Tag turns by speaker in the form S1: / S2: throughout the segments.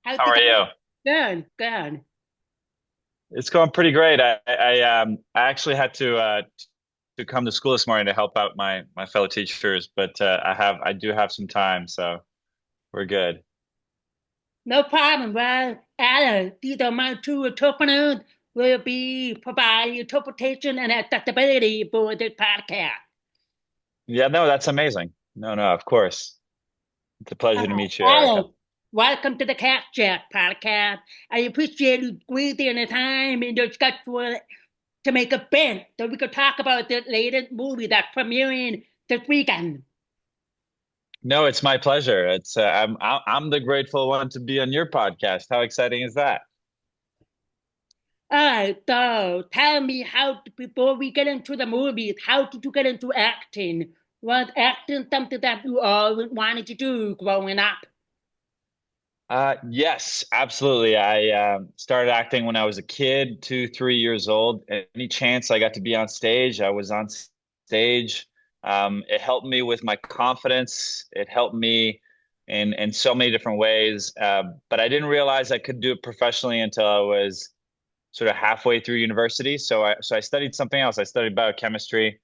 S1: How's
S2: How
S1: it
S2: are
S1: going?
S2: you?
S1: Good, good.
S2: It's going pretty great. I actually had to come to school this morning to help out my fellow teachers, but I do have some time, so we're good.
S1: No problem. Well, Alec, these are my two interpreters will be providing interpretation and accessibility for this podcast.
S2: Yeah, no, that's amazing. No, of course. It's a pleasure to meet you, Erica.
S1: Alec, welcome to the Cat Chat podcast. I appreciate you squeezing the time in your schedule to make a bench so we could talk about the latest movie that's premiering this weekend.
S2: No, it's my pleasure. I'm the grateful one to be on your podcast. How exciting is that?
S1: All right, so tell me before we get into the movies, how did you get into acting? Was acting something that you always wanted to do growing up?
S2: Yes, absolutely. I started acting when I was a kid, 3 years old. Any chance I got to be on stage, I was on stage. It helped me with my confidence. It helped me in so many different ways. But I didn't realize I could do it professionally until I was sort of halfway through university. So I studied something else. I studied biochemistry,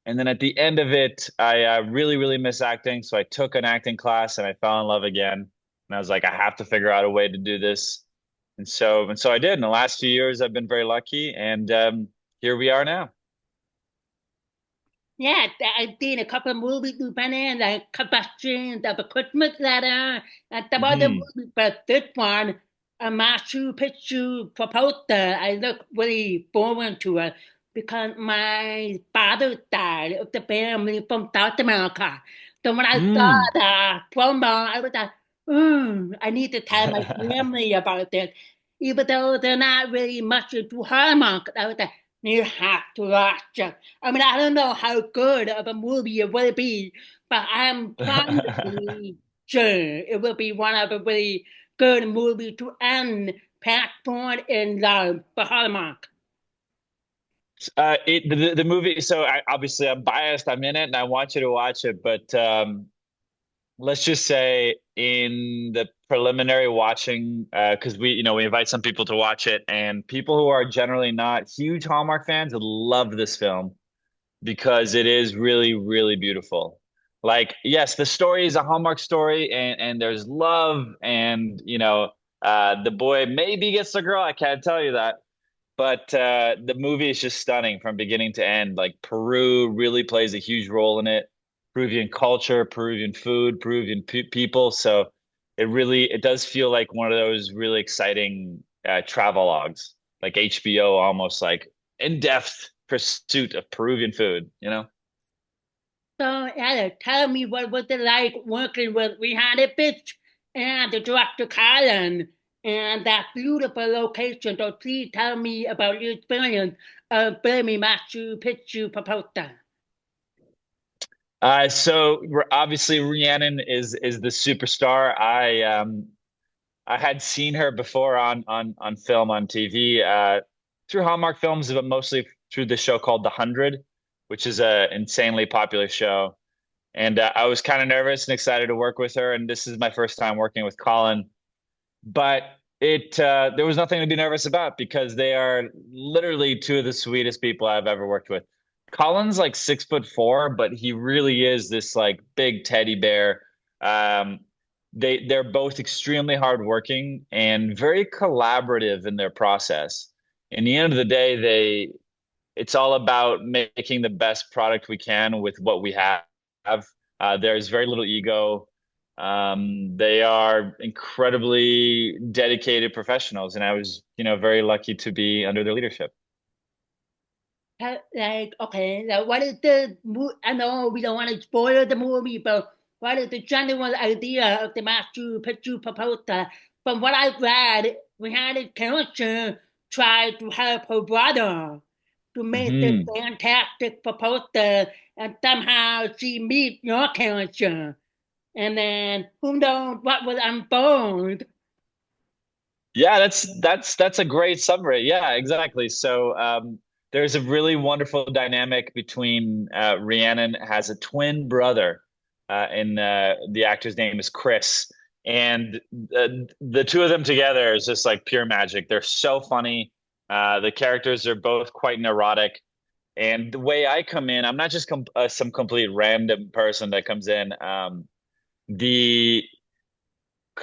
S2: and then at the end of it, I really miss acting. So I took an acting class and I fell in love again. And I was like, I have to figure out a way to do this. And so I did. In the last few years, I've been very lucky, and here we are now.
S1: Yeah, I've seen a couple of movies you've been in, like Combustion, The Christmas Letter, and some other
S2: Hmm.
S1: movies, but this one, a Machu Picchu Proposal, I look really forward to it because my father died of the family from South America. So when I saw
S2: Mm.
S1: the promo, I was like, I need to tell my family about this. Even though they're not really much into Hallmark, I was like, you have to watch it. I mean, I don't know how good of a movie it will be, but I'm probably sure it will be one of the really good movies to end Pat Ford in Love for Hallmark.
S2: The movie. So obviously I'm biased. I'm in it, and I want you to watch it. But let's just say in the preliminary watching, because we invite some people to watch it, and people who are generally not huge Hallmark fans love this film because it is really beautiful. Like, yes, the story is a Hallmark story, and there's love, and the boy maybe gets the girl. I can't tell you that. But the movie is just stunning from beginning to end. Like Peru really plays a huge role in it. Peruvian culture, Peruvian food, Peruvian pe people. So it does feel like one of those really exciting travelogues, like HBO, almost like in-depth pursuit of Peruvian food, you know?
S1: So, Alec, tell me what was it like working with Rhiannon Fish and the director Colin and that beautiful location. So please tell me about your experience of filming Machu Picchu Proposal.
S2: Obviously Rhiannon is the superstar. I had seen her before on film on TV through Hallmark films, but mostly through the show called The Hundred, which is a insanely popular show. And I was kind of nervous and excited to work with her. And this is my first time working with Colin, but it there was nothing to be nervous about because they are literally two of the sweetest people I've ever worked with. Colin's like 6'4", but he really is this like big teddy bear. Um, they're both extremely hardworking and very collaborative in their process. In the end of the day, it's all about making the best product we can with what we have. There's very little ego. They are incredibly dedicated professionals, and I was, very lucky to be under their leadership.
S1: Like, okay, like what is the I know we don't want to spoil the movie, but what is the general idea of the Machu Picchu proposal? From what I've read, we had a character try to help her brother to make this
S2: Hmm.
S1: fantastic proposal, and somehow she meets your character, and then who knows what will unfold.
S2: Yeah, that's a great summary. Yeah, exactly. So there's a really wonderful dynamic between Rhiannon has a twin brother, and the actor's name is Chris. And the two of them together is just like pure magic. They're so funny. The characters are both quite neurotic. And the way I come in, I'm not just some complete random person that comes in. The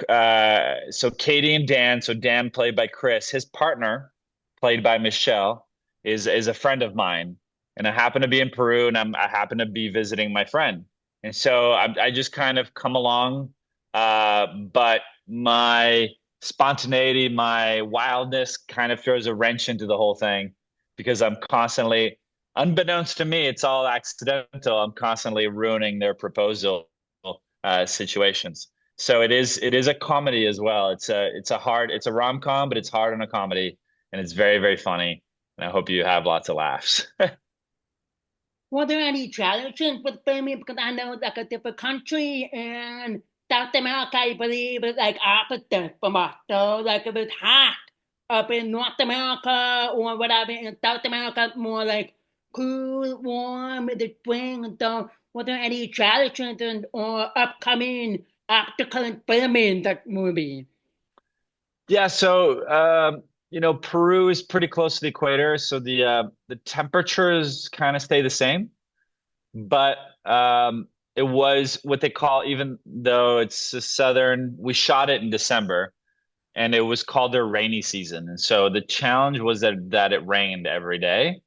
S2: So Katie and Dan, so Dan played by Chris, his partner, played by Michelle, is a friend of mine. And I happen to be in Peru and I happen to be visiting my friend. And so I just kind of come along. But my spontaneity, my wildness kind of throws a wrench into the whole thing because I'm constantly, unbeknownst to me, it's all accidental. I'm constantly ruining their proposal situations. So it is a comedy as well. It's a rom-com, but it's hard on a comedy, and it's very, very funny. And I hope you have lots of laughs.
S1: Were there any challenges with filming? Because I know like a different country and South America, I believe, is like opposite from us. So like if it's hot up in North America or whatever in South America, more like cool, warm in the spring. So were there any challenges or upcoming obstacles in filming that movie?
S2: Yeah, so Peru is pretty close to the equator, so the temperatures kind of stay the same, but it was what they call, even though it's a southern, we shot it in December, and it was called their rainy season. And so the challenge was that it rained every day.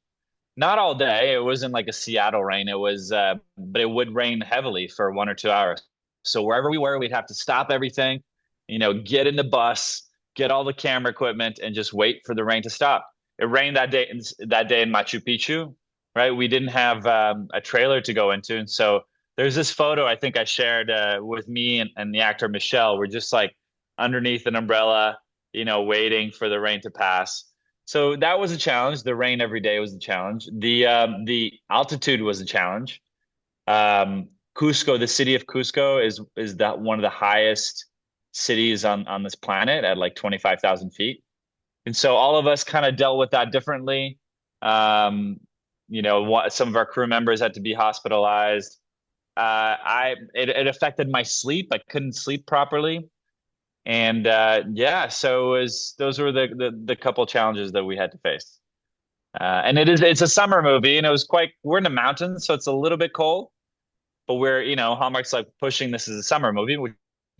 S2: Not all day. It wasn't like a Seattle rain. But it would rain heavily for 1 or 2 hours. So wherever we were, we'd have to stop everything, get in the bus, get all the camera equipment, and just wait for the rain to stop. It rained that day in Machu Picchu, right? We didn't have a trailer to go into, and so there's this photo I think I shared with me and the actor Michelle. We're just like underneath an umbrella, waiting for the rain to pass. So that was a challenge. The rain every day was a challenge. The altitude was a challenge. Cusco, the city of Cusco, is that one of the highest cities on this planet at like 25,000 feet. And so all of us kind of dealt with that differently. Some of our crew members had to be hospitalized. It affected my sleep. I couldn't sleep properly. And yeah, so those were the couple challenges that we had to face. And it's a summer movie, and we're in the mountains, so it's a little bit cold, but Hallmark's like pushing this as a summer movie, which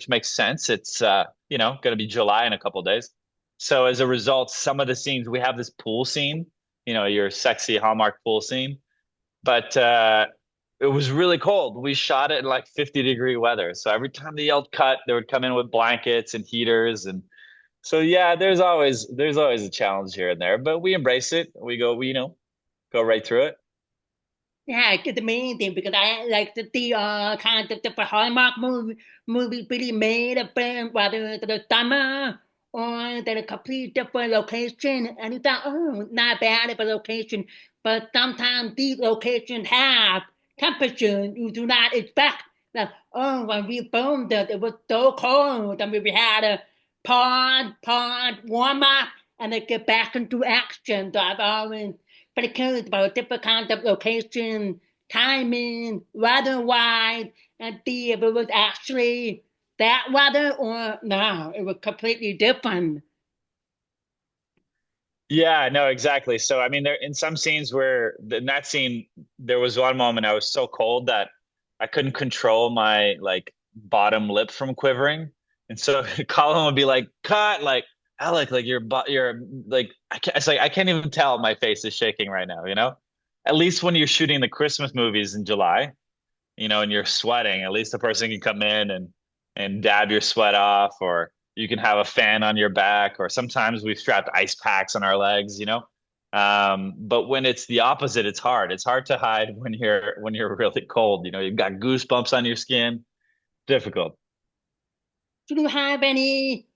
S2: makes sense. It's going to be July in a couple days. So as a result, some of the scenes, we have this pool scene, your sexy Hallmark pool scene, but it was really cold. We shot it in like 50-degree weather. So every time they yelled cut, they would come in with blankets and heaters. And so yeah, there's always a challenge here and there, but we embrace it. We go right through it.
S1: Yeah, it's amazing because I like to see kind of different Hallmark movies really made a film, whether it's the summer or in a complete different location. And you thought, oh, not bad of a location, but sometimes these locations have temperatures you do not expect. Like, oh, when we filmed it, it was so cold. and we had a pause, warm up, and then get back into action. So I've always pretty curious about different kinds of location, timing, weather-wise, and see if it was actually that weather or no, it was completely different.
S2: Yeah, no, exactly. So I mean, there in some scenes where in that scene, there was one moment I was so cold that I couldn't control my like bottom lip from quivering, and so Colin would be like, "Cut!" Like Alec, like you're like it's like I can't even tell my face is shaking right now. At least when you're shooting the Christmas movies in July, and you're sweating, at least the person can come in and dab your sweat off, or you can have a fan on your back, or sometimes we've strapped ice packs on our legs. But when it's the opposite, it's hard. It's hard to hide when you're really cold. You've got goosebumps on your skin. Difficult.
S1: Do you have any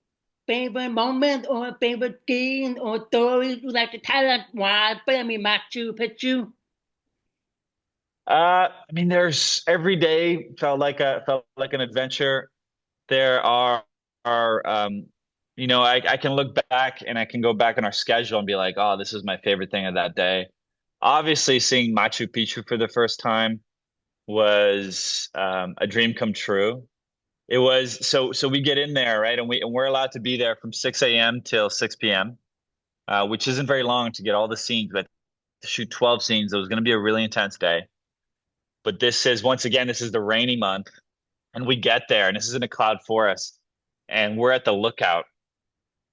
S1: favorite moment or favorite scene or stories you'd like to tell us while filming Machu Picchu?
S2: I mean, there's every day felt like an adventure. There I can look back and I can go back on our schedule and be like, oh, this is my favorite thing of that day. Obviously, seeing Machu Picchu for the first time was a dream come true. It was so we get in there, right? And we're allowed to be there from 6 a.m. till 6 p.m., which isn't very long to get all the scenes, but to shoot 12 scenes, it was going to be a really intense day. But this is once again, this is the rainy month, and we get there, and this is in a cloud forest, and we're at the lookout.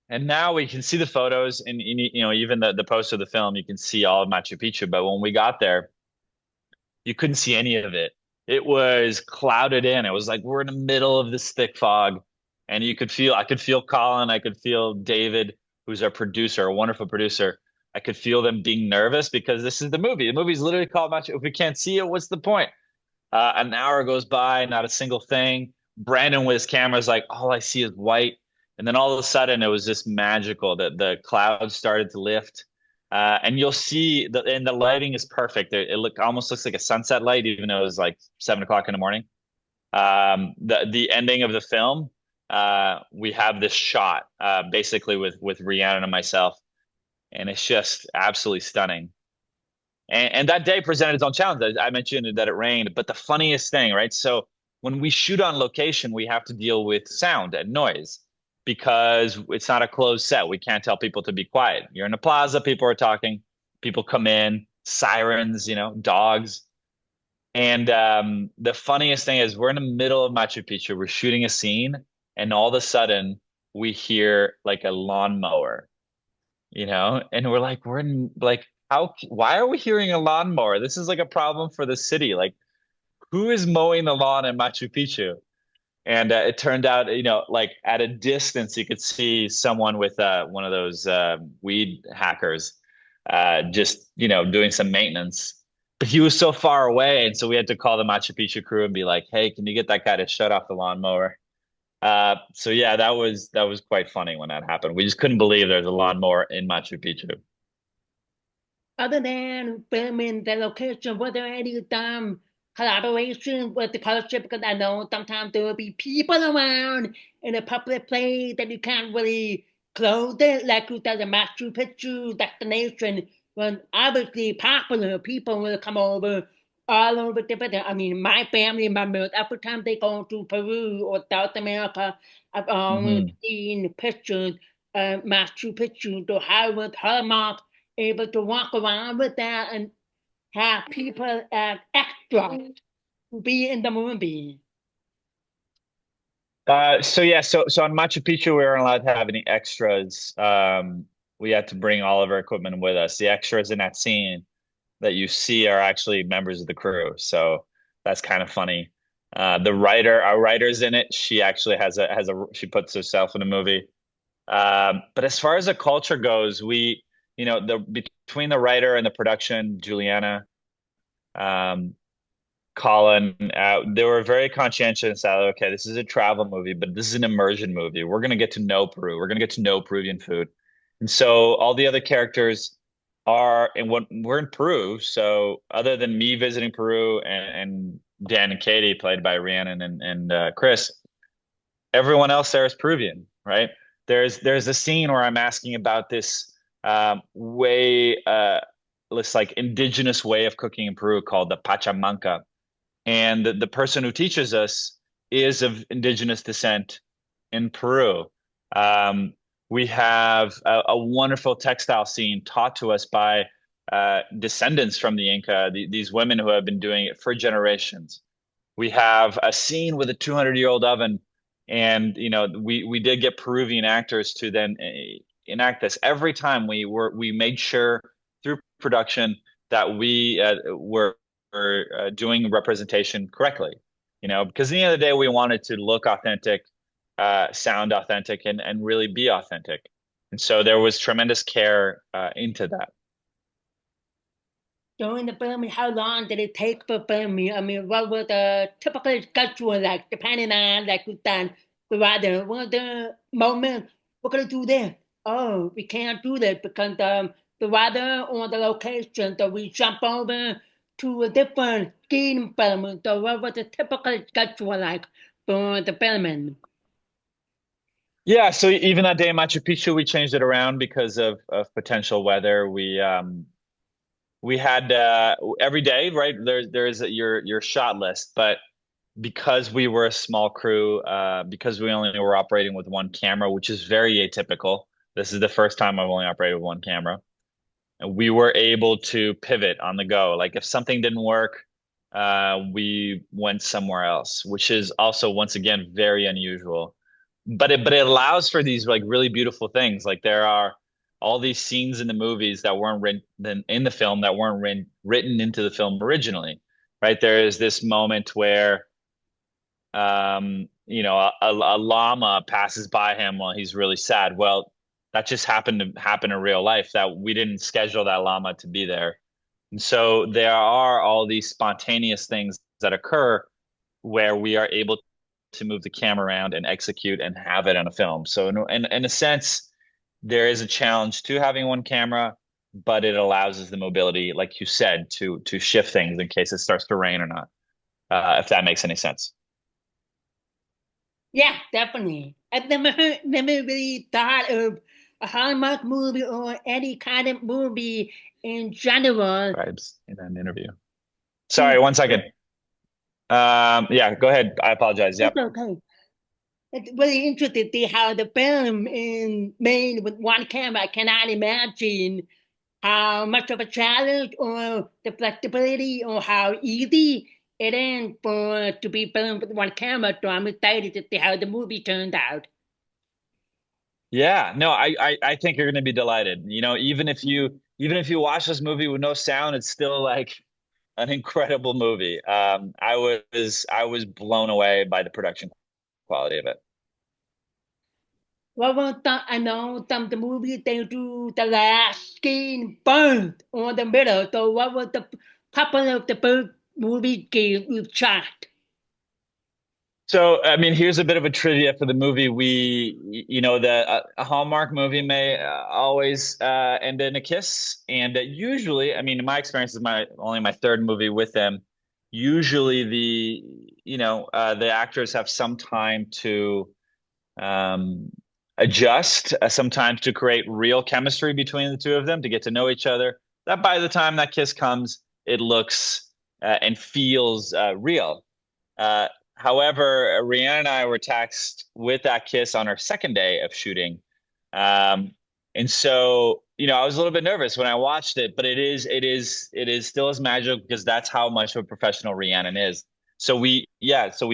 S2: And now we can see the photos, and even the poster of the film, you can see all of Machu Picchu. But when we got there, you couldn't see any of it. It was clouded in. It was like we're in the middle of this thick fog, and I could feel Colin, I could feel David, who's our producer, a wonderful producer. I could feel them being nervous because this is the movie. The movie's literally called Machu. If we can't see it, what's the point? An hour goes by, not a single thing. Brandon with his camera is like, all I see is white. And then all of a sudden, it was just magical that the clouds started to lift. And you'll see and the lighting is perfect. It almost looks like a sunset light, even though it was like 7 o'clock in the morning. The ending of the film, we have this shot, basically with Rhiannon and myself, and it's just absolutely stunning. And that day presented its own challenge. I mentioned that it rained, but the funniest thing, right? So when we shoot on location, we have to deal with sound and noise because it's not a closed set. We can't tell people to be quiet. You're in a plaza, people are talking, people come in, sirens, dogs. And the funniest thing is we're in the middle of Machu Picchu, we're shooting a scene, and all of a sudden we hear like a lawnmower, and we're like, we're in like, why are we hearing a lawnmower? This is like a problem for the city. Like, who is mowing the lawn in Machu Picchu? And it turned out, like at a distance, you could see someone with one of those weed hackers, just, doing some maintenance. But he was so far away. And so we had to call the Machu Picchu crew and be like, hey, can you get that guy to shut off the lawnmower? So yeah, that was quite funny when that happened. We just couldn't believe there's a lawnmower in Machu Picchu.
S1: Other than filming the location, were there any collaboration with the culture? Because I know sometimes there will be people around in a public place that you can't really close it, like you said, the Machu Picchu destination when obviously popular people will come over all over different. I mean, my family members, every time they go to Peru or South America, I've always
S2: Hmm.
S1: seen pictures of Machu Picchu, the Howard Hallmark able to walk around with that and have people as extras to be in the movie.
S2: So yeah, so on Machu Picchu, we weren't allowed to have any extras. We had to bring all of our equipment with us. The extras in that scene that you see are actually members of the crew. So that's kind of funny. Our writer's in it. She actually she puts herself in the movie. But as far as the culture goes, between the writer and the production, Juliana, um, Colin, they were very conscientious. Okay, this is a travel movie, but this is an immersion movie. We're gonna get to know Peru. We're gonna get to know Peruvian food, and so all the other characters are and what we're in Peru. So other than me visiting Peru and Dan and Katie, played by Rhiannon and Chris, everyone else there is Peruvian, right? There's a scene where I'm asking about this like indigenous way of cooking in Peru called the pachamanca, and the person who teaches us is of indigenous descent in Peru. Um, we have a wonderful textile scene taught to us by descendants from the Inca, these women who have been doing it for generations. We have a scene with a 200-year-old oven, and we did get Peruvian actors to then enact this. Every time we made sure through production that we were doing representation correctly. Because at the end of the day, we wanted to look authentic, sound authentic, and really be authentic. And so there was tremendous care into that.
S1: During the filming, how long did it take for filming? I mean, what was the typical schedule like, depending on, like you said, the weather? Was there moments we're gonna do this? Oh, we can't do that because the weather or the location, so we jump over to a different skiing film. So what was the typical schedule like for the filming?
S2: Yeah, so even that day in Machu Picchu, we changed it around because of potential weather. We had every day, right? There's your shot list, but because we were a small crew, because we only were operating with one camera, which is very atypical. This is the first time I've only operated with one camera. And we were able to pivot on the go. Like if something didn't work, we went somewhere else, which is also once again very unusual. But it allows for these like really beautiful things. Like there are all these scenes in the movies that weren't written in the film that weren't written into the film originally, right? There is this moment where a llama passes by him while he's really sad. Well, that just happened to happen in real life that we didn't schedule that llama to be there. And so there are all these spontaneous things that occur where we are able to move the camera around and execute and have it on a film. So in a sense, there is a challenge to having one camera, but it allows us the mobility, like you said, to shift things in case it starts to rain or not, if that makes any sense.
S1: Yeah, definitely. I've never really thought of a Hallmark movie or any kind of movie in general.
S2: Vibes in an interview.
S1: To
S2: Sorry, one second. Yeah, go ahead. I apologize.
S1: It's
S2: Yep.
S1: okay. It's really interesting to see how the film is made with one camera. I cannot imagine how much of a challenge or the flexibility or how easy it is for to be filmed with one camera. So I'm excited to see how the movie turned out.
S2: Yeah, no, I think you're going to be delighted. Even if you watch this movie with no sound, it's still like an incredible movie. I was blown away by the production quality of it.
S1: What was I know some of the movies they do the last scene first or the middle. So what was the couple of the first movie scenes you shot?
S2: So, I mean, here's a bit of a trivia for the movie. A Hallmark movie may always end in a kiss, and usually, I mean, in my experience, is my only my third movie with them. Usually, the actors have some time to um, adjust, sometimes to create real chemistry between the two of them to get to know each other. That by the time that kiss comes, it looks and feels real. Uh, However, Rhiannon and I were taxed with that kiss on our second day of shooting. And so, I was a little bit nervous when I watched it, but it is still as magical because that's how much of a professional Rhiannon is. So we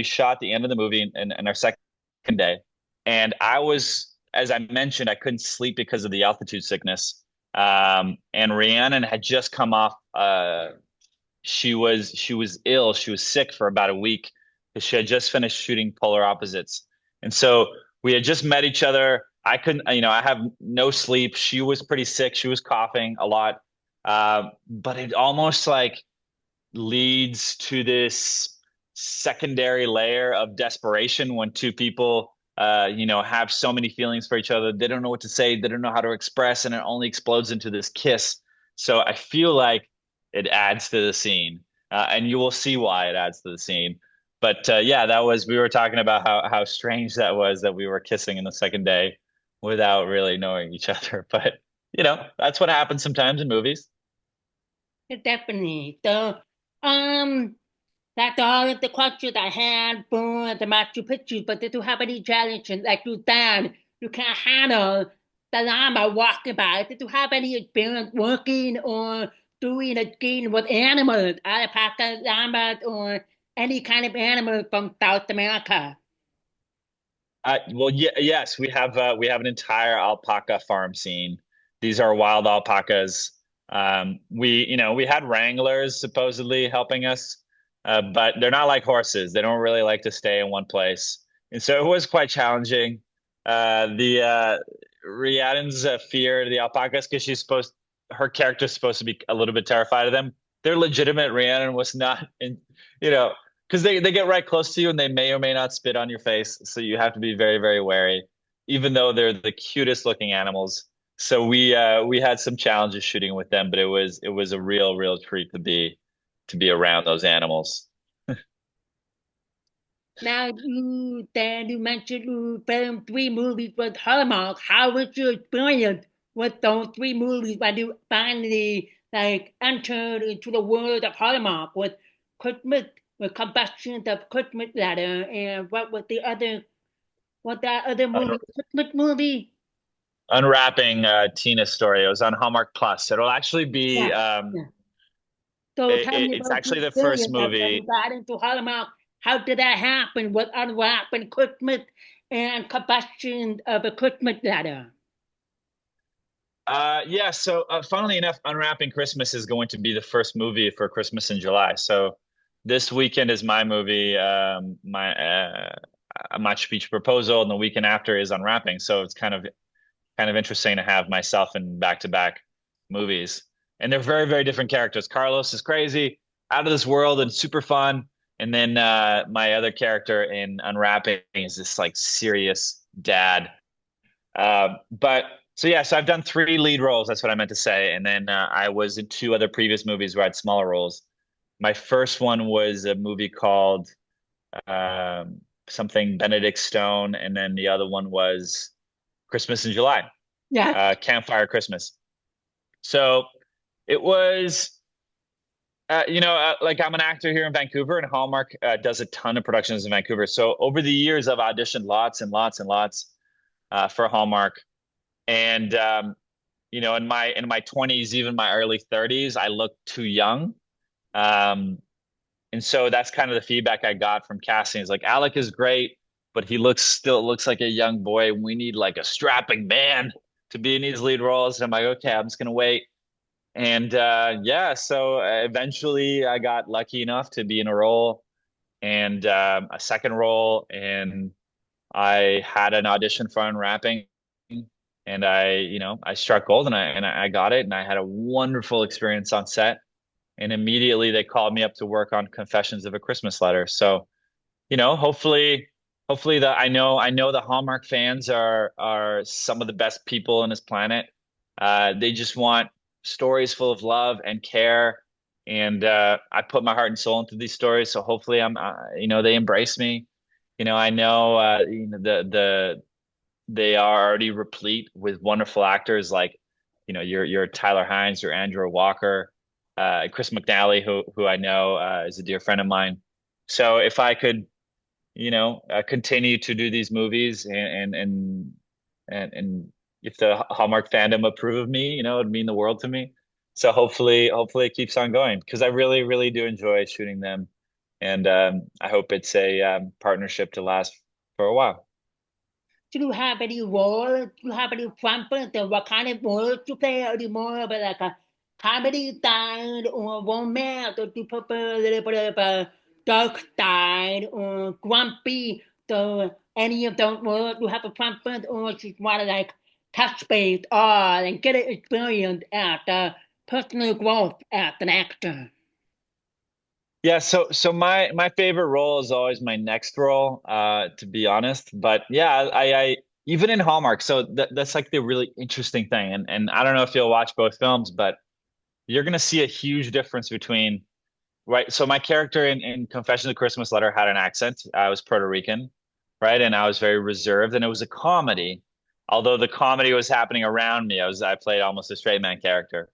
S2: shot the end of the movie in our second day. And as I mentioned, I couldn't sleep because of the altitude sickness. And Rhiannon had just come off, she was ill. She was sick for about a week because she had just finished shooting Polar Opposites. And so we had just met each other. I couldn't, I have no sleep. She was pretty sick. She was coughing a lot. But it almost like leads to this secondary layer of desperation when two people, have so many feelings for each other. They don't know what to say. They don't know how to express, and it only explodes into this kiss. So I feel like it adds to the scene, and you will see why it adds to the scene. But yeah, we were talking about how strange that was that we were kissing in the second day without really knowing each other. But that's what happens sometimes in movies.
S1: Definitely. So, um, that's all of the questions I had for the Machu Picchu. But did you have any challenges like you said you can't handle the llama walking by? Did you have any experience working or doing a scene with animals, alpacas, llamas, or any kind of animal from South America?
S2: Well, yeah, yes, we have an entire alpaca farm scene. These are wild alpacas. We had wranglers supposedly helping us, but they're not like horses. They don't really like to stay in one place, and so it was quite challenging. The Rhiannon's fear of the alpacas because her character's supposed to be a little bit terrified of them. They're legitimate. Rhiannon was not, and you know, because they get right close to you and they may or may not spit on your face. So you have to be very, very wary, even though they're the cutest looking animals. So we had some challenges shooting with them, but it was a real, real treat to be around those animals.
S1: Now you mentioned you filmed three movies with Hallmark. How was your experience with those three movies when you finally like entered into the world of Hallmark with Christmas with combustion of Christmas letter, and what was the other, what that other
S2: Un-
S1: movie, Christmas movie?
S2: Unwrapping Tina's story. It was on Hallmark Plus. It'll actually be
S1: Yeah, yeah. So tell me
S2: it's
S1: about the
S2: actually the first
S1: experience of when you
S2: movie.
S1: got into Hallmark. How did that happen with unwrapping Christmas and combustion of a Christmas letter?
S2: Yeah, so funnily enough, Unwrapping Christmas is going to be the first movie for Christmas in July. So this weekend is my movie, my Machu Picchu Proposal, and the weekend after is Unwrapping. So it's kind of interesting to have myself in back-to-back movies. And they're very, very different characters. Carlos is crazy, out of this world, and super fun. And then my other character in Unwrapping is this like serious dad. But so yeah, so I've done three lead roles. That's what I meant to say. And then I was in two other previous movies where I had smaller roles. My first one was a movie called something Benedict Stone, and then the other one was Christmas in July,
S1: Yes.
S2: Campfire Christmas. So it was, like I'm an actor here in Vancouver, and Hallmark does a ton of productions in Vancouver. So over the years, I've auditioned lots and lots and lots for Hallmark, and in my 20s, even my early 30s, I looked too young. Um, and so that's kind of the feedback I got from casting. Is like Alec is great, but he still looks like a young boy. We need like a strapping man to be in these lead roles. And I'm like, okay, I'm just gonna wait. And yeah, so eventually I got lucky enough to be in a role and a second role, and I had an audition for Unwrapping, and I struck gold, and I got it, and I had a wonderful experience on set. And immediately they called me up to work on Confessions of a Christmas Letter. So, hopefully the I know the Hallmark fans are some of the best people on this planet. They just want stories full of love and care, and I put my heart and soul into these stories. So hopefully they embrace me. I know they are already replete with wonderful actors like, your Tyler Hynes, your Andrew Walker, Chris McNally, who I know is a dear friend of mine. So if I could, continue to do these movies and if the Hallmark fandom approve of me, it'd mean the world to me. So hopefully it keeps on going because I really, really do enjoy shooting them, and I hope it's a partnership to last for a while.
S1: Do you have any role? Do you have any preference of what kind of role to play? Are you more of like a comedy side or romance, or do you prefer a little bit of a dark side or grumpy? So any of those roles, do you have a preference, or just want to like touch base on and get an experience at personal growth as an actor?
S2: Yeah, so my favorite role is always my next role, to be honest. But yeah, I even in Hallmark, so that's like the really interesting thing. And I don't know if you'll watch both films, but you're gonna see a huge difference between, right. So my character in Confession of the Christmas Letter had an accent. I was Puerto Rican, right? And I was very reserved, and it was a comedy. Although the comedy was happening around me, I played almost a straight man character.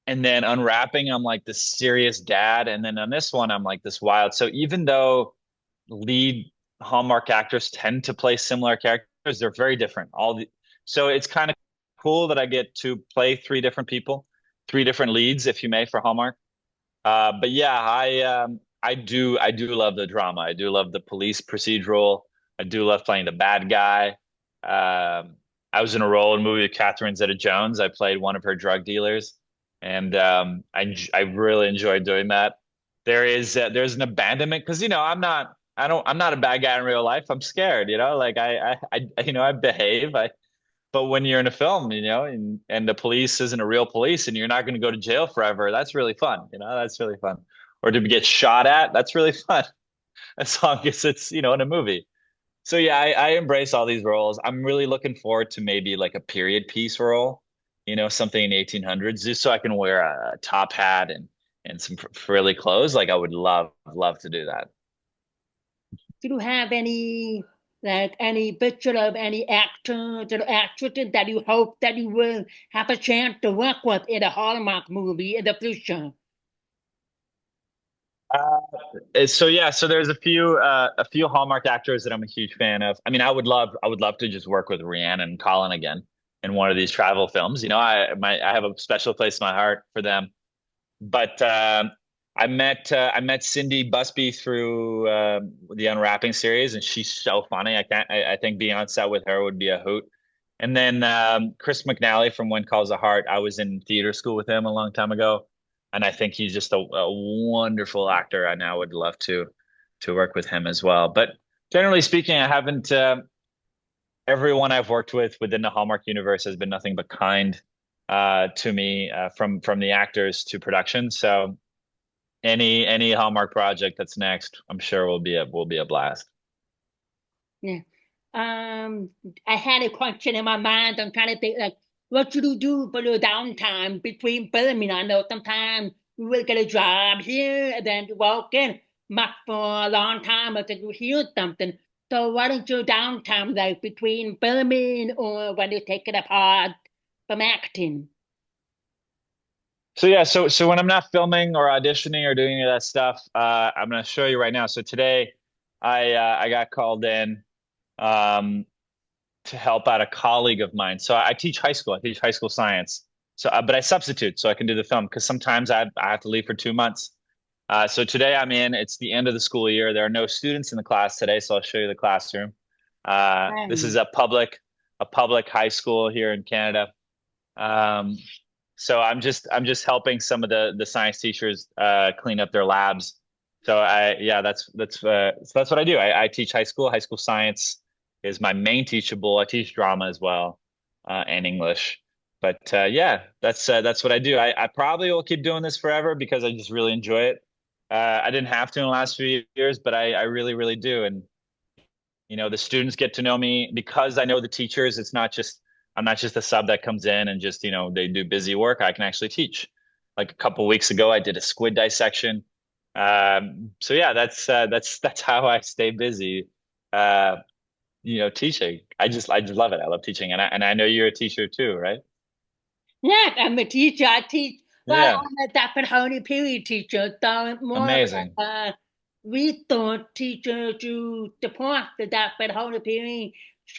S2: And then Unwrapping, I'm like this serious dad. And then on this one, I'm like this wild. So even though lead Hallmark actors tend to play similar characters, they're very different. So it's kind of cool that I get to play three different people, three different leads, if you may, for Hallmark. But yeah, I do love the drama. I do love the police procedural. I do love playing the bad guy. I was in a role in a movie with Catherine Zeta-Jones. I played one of her drug dealers, and I really enjoyed doing that. There's an abandonment because I'm not a bad guy in real life. I'm scared, like I behave. But when you're in a film, and the police isn't a real police, and you're not going to go to jail forever, that's really fun. That's really fun. Or to get shot at, that's really fun. As long as it's in a movie. So yeah, I embrace all these roles. I'm really looking forward to maybe like a period piece role, something in the 1800s, just so I can wear a top hat and some frilly clothes. Like I would love to do that.
S1: Do you have any like any picture of any actors or actresses that you hope that you will have a chance to work with in a Hallmark movie in the future?
S2: So yeah, so there's a few Hallmark actors that I'm a huge fan of. I mean, I would love to just work with Rhiannon and Colin again in one of these travel films. You know, I have a special place in my heart for them. But I met Cindy Busby through the Unwrapping series, and she's so funny. I think being on set with her would be a hoot. And then Chris McNally from When Calls the Heart. I was in theater school with him a long time ago, and I think he's just a wonderful actor. I now would love to work with him as well. But generally speaking, I haven't. Everyone I've worked with within the Hallmark universe has been nothing but kind to me, from the actors to production. So any Hallmark project that's next, I'm sure will be a blast.
S1: Yeah. Um, I had a question in my mind. I'm trying to think like, what should you do for your downtime between filming? I know sometimes you will get a job here and then you walk in, not for a long time until you hear something. So what is your downtime like between filming or when you take it apart from acting?
S2: So yeah, so when I'm not filming or auditioning or doing any of that stuff, I'm gonna show you right now. So today, I got called in um, to help out a colleague of mine. So I teach high school. I teach high school science. So, but I substitute so I can do the film because sometimes I have to leave for 2 months. So today I'm in. It's the end of the school year. There are no students in the class today, so I'll show you the classroom. This is
S1: Um,
S2: a public high school here in Canada. Um, so I'm just helping some of the science teachers clean up their labs. So I yeah, that's what I do. I teach high school. High school science is my main teachable. I teach drama as well, and English. But yeah, that's what I do. I probably will keep doing this forever because I just really enjoy it. I didn't have to in the last few years, but I really, really do. And you know, the students get to know me because I know the teachers. I'm not just a sub that comes in and just, you know, they do busy work. I can actually teach. Like a couple weeks ago, I did a squid dissection. So yeah, that's how I stay busy. Uh, you know, teaching. I just love it. I love teaching, and I know you're a teacher too, right?
S1: yes, I'm a teacher. I teach, well,
S2: Yeah,
S1: I'm a Dapper Honey period teacher, so more of
S2: amazing.
S1: a resource teacher to support the Dapper Honey period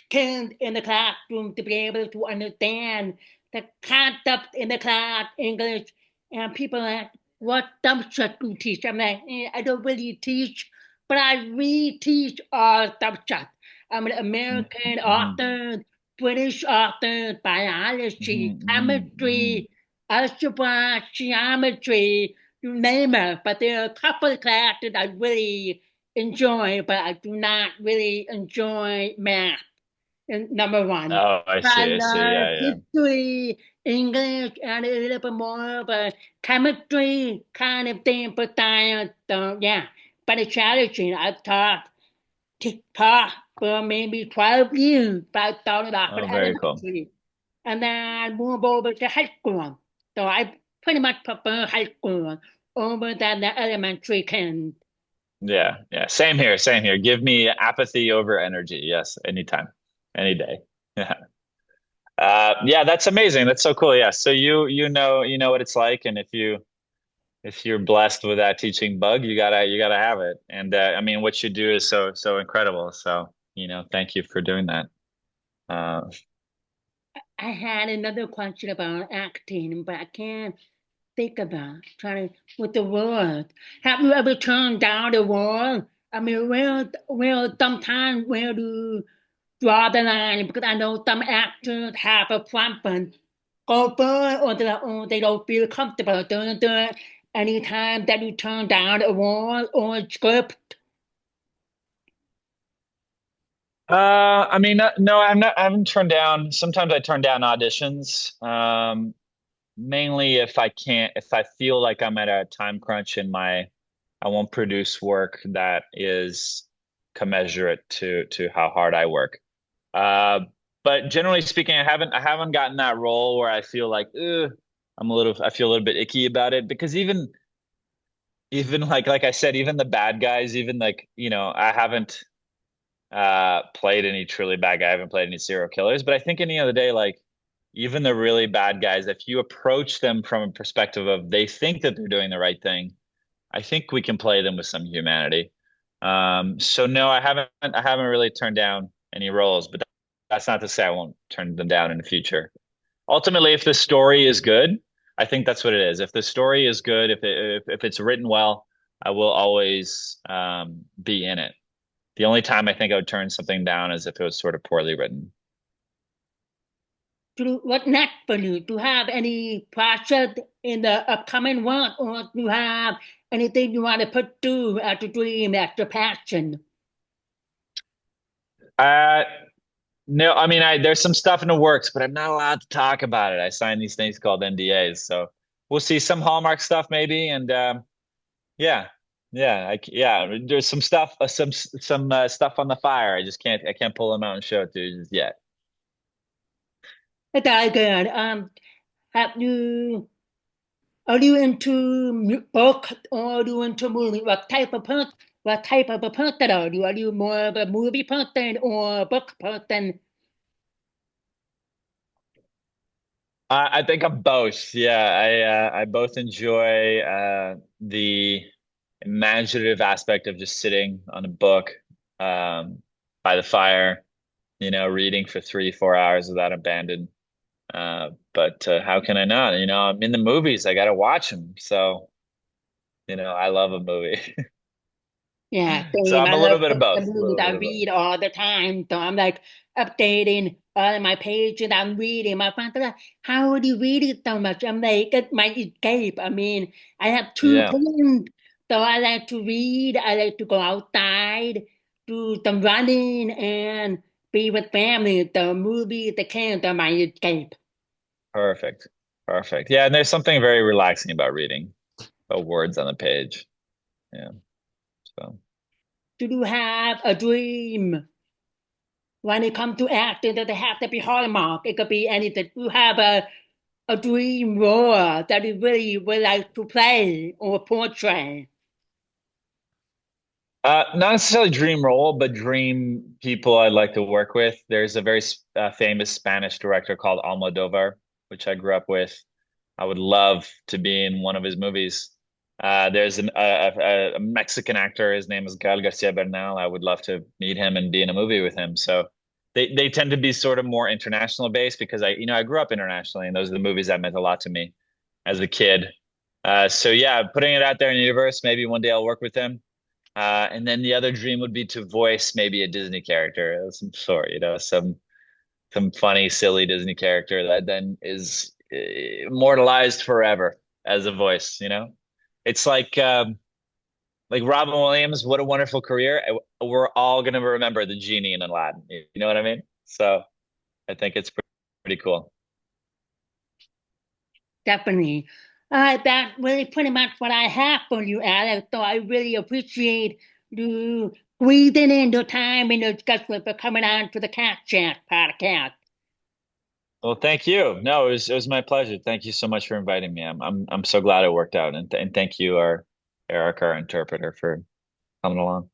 S1: kids in the classroom to be able to understand the concepts in the class, English, and people ask, what subject do you teach? I'm like, I don't really teach, but I re-teach all subjects. I'm an American
S2: Hmm.
S1: author, British author, biology,
S2: Hmm.
S1: chemistry, algebra, geometry, you name it. But there are a couple of classes I really enjoy, but I do not really enjoy math. And number one.
S2: Oh,
S1: But I
S2: I see.
S1: love
S2: Yeah, yeah.
S1: history, English, and a little bit more of a chemistry kind of thing for science. So yeah, but it's challenging. I've taught TikTok for maybe 12 years, but I started off in
S2: Oh, very cool.
S1: elementary. And then I moved over to high school. So I pretty much prefer high school over than the elementary kids.
S2: Yeah, yeah. Same here, same here. Give me apathy over energy. Yes, anytime, any day. Yeah. Yeah, that's amazing. That's so cool. Yeah. So you know what it's like, and if you're blessed with that teaching bug, you gotta have it. And I mean, what you do is so incredible. So, you know, thank you for doing that. Uh,
S1: I had another question about acting, but I can't think about trying to with the word. Have you ever turned down the word? I mean, where sometimes where do you draw the line? Because I know some actors have a preference, go for it, or they don't feel comfortable doing it. Anytime that you turn down a role or a script.
S2: I mean, no, I'm not. I haven't turned down. Sometimes I turn down auditions. Mainly if I can't, if I feel like I'm at a time crunch in my, I won't produce work that is commensurate to how hard I work. Uh, but generally speaking, I haven't gotten that role where I feel like, ugh, I feel a little bit icky about it because even like I said, even the bad guys, even like, you know, I haven't played any truly bad guy. I haven't played any serial killers, but I think in the end of the day, like even the really bad guys, if you approach them from a perspective of they think that they're doing the right thing, I think we can play them with some humanity. So no, I haven't really turned down any roles, but that's not to say I won't turn them down in the future. Ultimately, if the story is good, I think that's what it is. If the story is good, if it's written well, I will always be in it. The only time I think I would turn something down is if it was sort of poorly written.
S1: What next for you? Do you have any project in the upcoming one, or do you have anything you want to pursue as a dream, as a passion?
S2: Uh, no, I mean, there's some stuff in the works, but I'm not allowed to talk about it. I signed these things called NDAs, so we'll see some Hallmark stuff maybe, and yeah, yeah. There's some stuff, some stuff on the fire. I can't pull them out and show it to you just yet.
S1: Very good. Have you are you into book or are you into movie? What type of a person are you? Are you more of a movie person or a book person?
S2: I think I'm both. Yeah, I both enjoy the imaginative aspect of just sitting on a book um, by the fire, reading for 3, 4 hours without abandon. But how can I not? I'm in the movies. I got to watch them. So, I love a movie.
S1: Yeah,
S2: So
S1: same.
S2: I'm
S1: I
S2: a little
S1: love
S2: bit of
S1: the
S2: both. A
S1: movies.
S2: little
S1: I
S2: bit of both.
S1: read all the time. So I'm like updating all my pages. I'm reading. My friends are like, how do you read it so much? I'm like, it's my escape. I mean, I have two
S2: Yeah,
S1: kids. So I like to read. I like to go outside, do some running, and be with family. The movies, the kids are my escape.
S2: perfect. Perfect. Yeah, and there's something very relaxing about reading, about words on the page. Yeah. So.
S1: Do you have a dream? When it comes to acting, doesn't have to be Hallmark. It could be anything. You have a dream role that you really would like to play or portray.
S2: Not necessarily dream role, but dream people I'd like to work with. There's a very famous Spanish director called Almodovar, which I grew up with. I would love to be in one of his movies. There's a Mexican actor. His name is Gael Garcia Bernal. I would love to meet him and be in a movie with him. So they tend to be sort of more international based because I grew up internationally, and those are the movies that meant a lot to me as a kid. So yeah, putting it out there in the universe. Maybe one day I'll work with him. And then the other dream would be to voice maybe a Disney character of some sort, some funny, silly Disney character that then is immortalized forever as a voice. It's like Robin Williams. What a wonderful career! We're all gonna remember the genie in Aladdin. You know what I mean? So I think it's pretty cool.
S1: Definitely. That's really pretty much what I have for you, Alex. So I really appreciate you squeezing in your time and your schedule for coming on to the Cat Chat podcast.
S2: Well, thank you. No, it was my pleasure. Thank you so much for inviting me. I'm so glad it worked out, and thank you, our Eric, our interpreter, for coming along.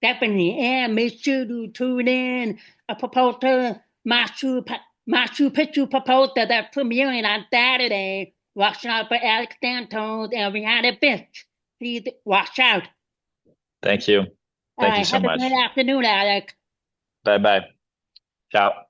S1: Definitely. And make sure to tune in a proposal, Machu Picchu proposal that's premiering on Saturday. Watch out for Alec Santos and Rhiannon Fish. Please watch out.
S2: Thank you.
S1: All
S2: Thank you
S1: right.
S2: so
S1: Have a good
S2: much.
S1: afternoon, Alec.
S2: Bye bye. Ciao.